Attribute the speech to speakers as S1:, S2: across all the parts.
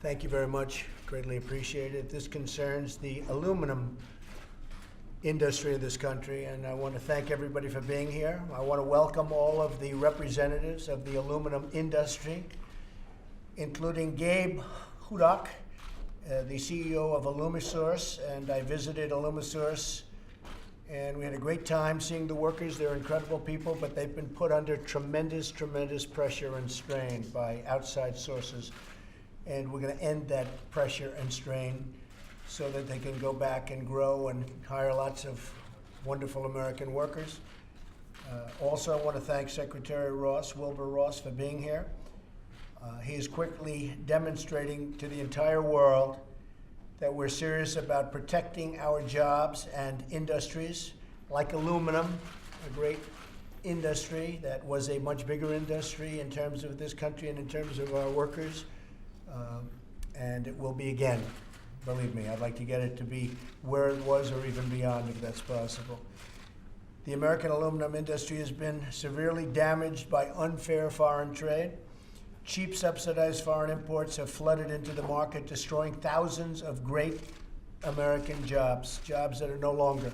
S1: Thank you very much. Greatly appreciated. This concerns the aluminum industry of this country, and I want to thank everybody for being here. I want to welcome all of the representatives of the aluminum industry, including Gabe Hudak, the CEO of Alumisource, and I visited Alumisource, and we had a great time seeing the workers. They're incredible people, but they've been put under tremendous, tremendous pressure and strain by outside sources, and we're going to end that pressure and strain so that they can go back and grow and hire lots of wonderful American workers. Also, I want to thank Secretary Ross, Wilbur Ross, for being here. He is quickly demonstrating to the entire world that we're serious about protecting our jobs and industries, like aluminum, a great industry that was a much bigger industry in terms of this country and in terms of our workers, and it will be again. Believe me, I'd like to get it to be where it was or even beyond if that's possible. The American aluminum industry has been severely damaged by unfair foreign trade. Cheap subsidized foreign imports have flooded into the market, destroying thousands of great American jobs that are no longer.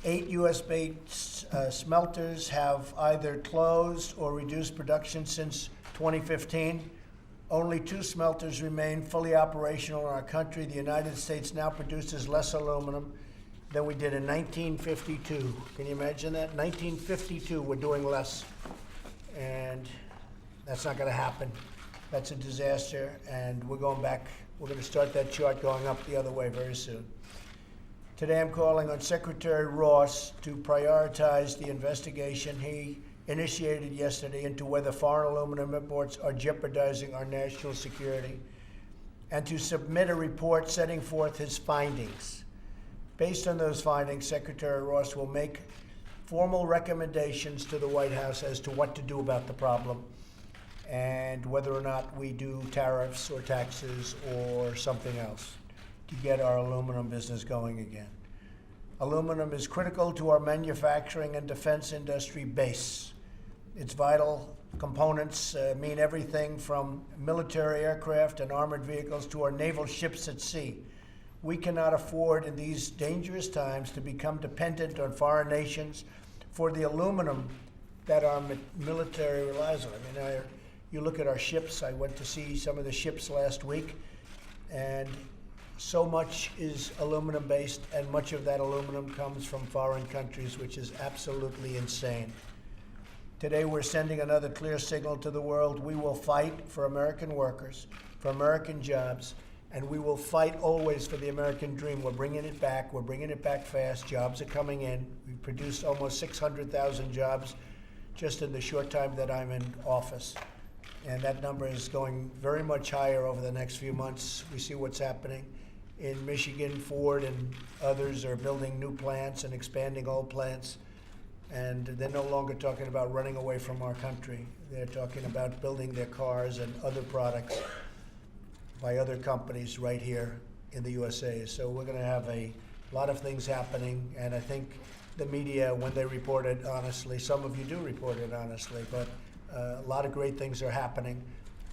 S1: 8 US-based smelters have either closed or reduced production since 2015. Only 2 smelters remain fully operational in our country. The United States now produces less aluminum than we did in 1952. Can you imagine that? 1952, we're doing less. And that's not going to happen. That's a disaster, and we're going back. We're going to start that chart going up the other way very soon. Today I'm calling on Secretary Ross to prioritize the investigation he initiated yesterday into whether foreign aluminum imports are jeopardizing our national security, and to submit a report setting forth his findings. Based on those findings, Secretary Ross will make formal recommendations to the White House as to what to do about the problem and whether or not we do tariffs or taxes or something else to get our aluminum business going again. Aluminum is critical to our manufacturing and defense industry base. Its vital components mean everything from military aircraft and armored vehicles to our naval ships at sea. We cannot afford in these dangerous times to become dependent on foreign nations for the aluminum that our military relies on. I mean, you look at our ships. I went to see some of the ships last week, and so much is aluminum based, and much of that aluminum comes from foreign countries, which is absolutely insane. Today we're sending another clear signal to the world. We will fight for American workers, for American jobs, and we will fight always for the American dream. We're bringing it back. We're bringing it back fast. Jobs are coming in. We've produced almost 600,000 jobs just in the short time that I'm in office. And that number is going very much higher over the next few months. We see what's happening. In Michigan, Ford and others are building new plants and expanding old plants. And they're no longer talking about running away from our country. They're talking about building their cars and other products by other companies right here in the USA. So we're going to have a lot of things happening. And I think the media, when they report it honestly, some of you do report it honestly, but a lot of great things are happening.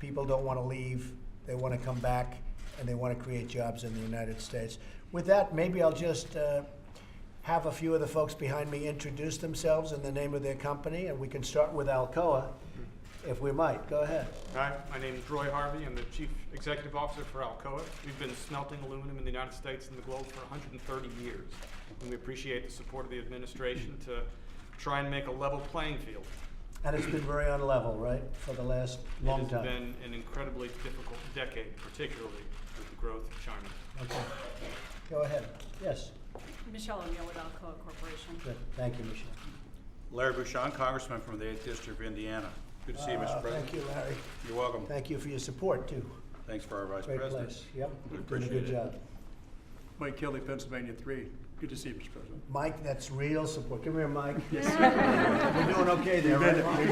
S1: People don't want to leave. They want to come back, and they want to create jobs in the United States. With that, maybe I'll just have a few of the folks behind me introduce themselves and the name of their company, and we can start with Alcoa, if we might. Go ahead.
S2: Hi, my name is Roy Harvey. I'm the Chief Executive Officer for Alcoa. We've been smelting aluminum in the United States and the globe for 130 years, and we appreciate the support of the administration to try and make a level playing field.
S1: And it's been very unlevel, right, for the last long time?
S2: It has been an incredibly difficult decade, particularly with the growth of China.
S1: Okay. Go ahead. Yes.
S3: Michelle O'Neill with Alcoa Corporation.
S1: Good. Thank you, Michelle.
S4: Larry Bouchon, Congressman from the 8th District of Indiana. Good to see you, Mr. President.
S1: Thank you, Larry.
S4: You're welcome.
S1: Thank you for your support, too.
S4: Thanks for our Vice
S1: Great
S4: President.
S1: place. Yep.
S4: We
S1: Doing a
S4: appreciate
S1: good
S4: it.
S1: job.
S5: Mike Kelly, Pennsylvania 3. Good to see you, Mr. President.
S1: Mike, that's real support. Come here, Mike. Yes. We're doing okay there, right, Mike?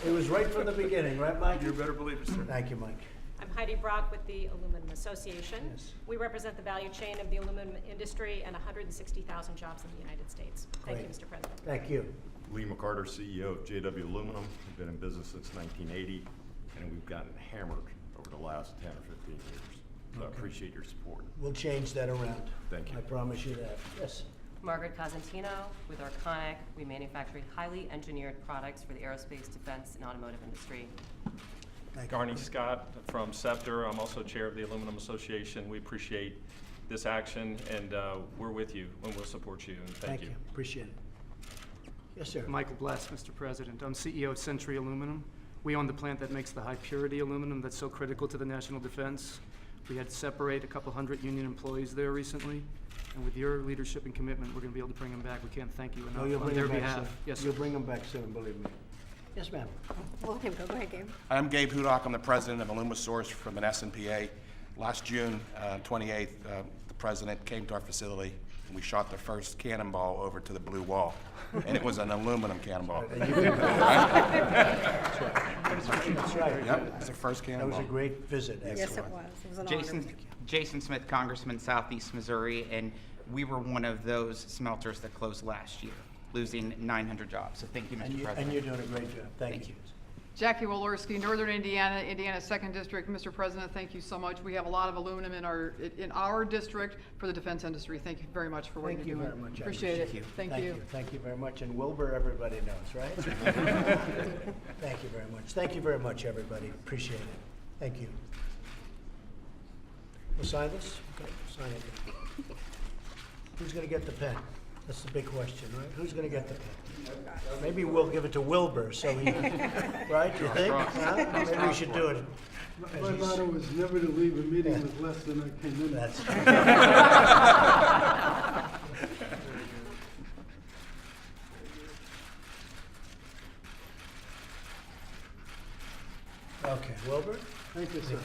S1: It was right from the beginning, right, Mike?
S5: You better believe it, sir.
S1: Thank you, Mike.
S3: I'm Heidi Brock with the Aluminum Association.
S1: Yes.
S3: We represent the value chain of the aluminum industry and 160,000 jobs in the United States. Thank you,
S1: Great.
S3: Mr. President.
S1: Thank you.
S6: Lee McCarter, CEO of JW Aluminum. We've been in business since 1980, and we've gotten hammered over the last 10 or 15 years. So I appreciate your support.
S1: We'll change that around.
S6: Thank you.
S1: I promise you that. Yes.
S7: Margaret Cosentino with Arconic. We manufacture highly engineered products for the aerospace, defense, and automotive industry.
S1: Thank you.
S8: Garney Scott from Scepter. I'm also chair of the Aluminum Association. We appreciate this action, and we're with you, and we'll support you, and thank you.
S1: Appreciate it. Yes, sir.
S9: Michael Bless, Mr. President. I'm CEO of Century Aluminum. We own the plant that makes the high-purity aluminum that's so critical to the national defense. We had to separate a couple hundred union employees there recently, and with your leadership and commitment, we're going to be able to bring them back. We can't thank you
S1: No, you'll
S9: enough on
S1: bring
S9: their
S1: them back soon.
S9: behalf. Yes,
S1: You'll
S9: sir.
S1: bring them back soon, believe me. Yes, ma'am.
S10: We'll let him go. Go ahead, Gabe.
S11: I'm Gabe Hudock. I'm the president of AlumaSource from an SNPA. Last June 28th, the president came to our facility and we shot the first cannonball over to the blue wall. And it was an aluminum cannonball.
S1: That's right.
S11: Yep, it's the first
S1: That was
S11: cannonball.
S1: a great visit.
S10: Yes, it was. It was an honor.
S12: Jason Smith, Congressman, Southeast Missouri, and we were one of those smelters that closed last year, losing 900 jobs. So thank you, Mr.
S1: And
S12: President.
S1: you're doing a great job. Thank you.
S10: Jackie Walorski, Northern Indiana, Indiana 2nd District. Mr. President, thank you so much. We have a lot of aluminum in our district for the defense industry. Thank you very much for what
S1: Thank
S10: you're
S1: you
S10: doing.
S1: very much. I
S10: Appreciate it.
S12: you.
S10: Thank you.
S1: Thank you very much. And Wilbur, everybody knows, right? Thank you very much. Thank you very much, everybody. Appreciate it. Thank you. We'll sign this? Okay, sign it. Who's going to get the pen? That's the big question, right? Who's going to get the pen? Maybe we'll give it to Wilbur, so he, right, you think? Huh? Maybe we should do it.
S13: My motto was never to leave a meeting with less than I came in.
S1: That's Okay, Wilbur?
S13: Thank you, sir.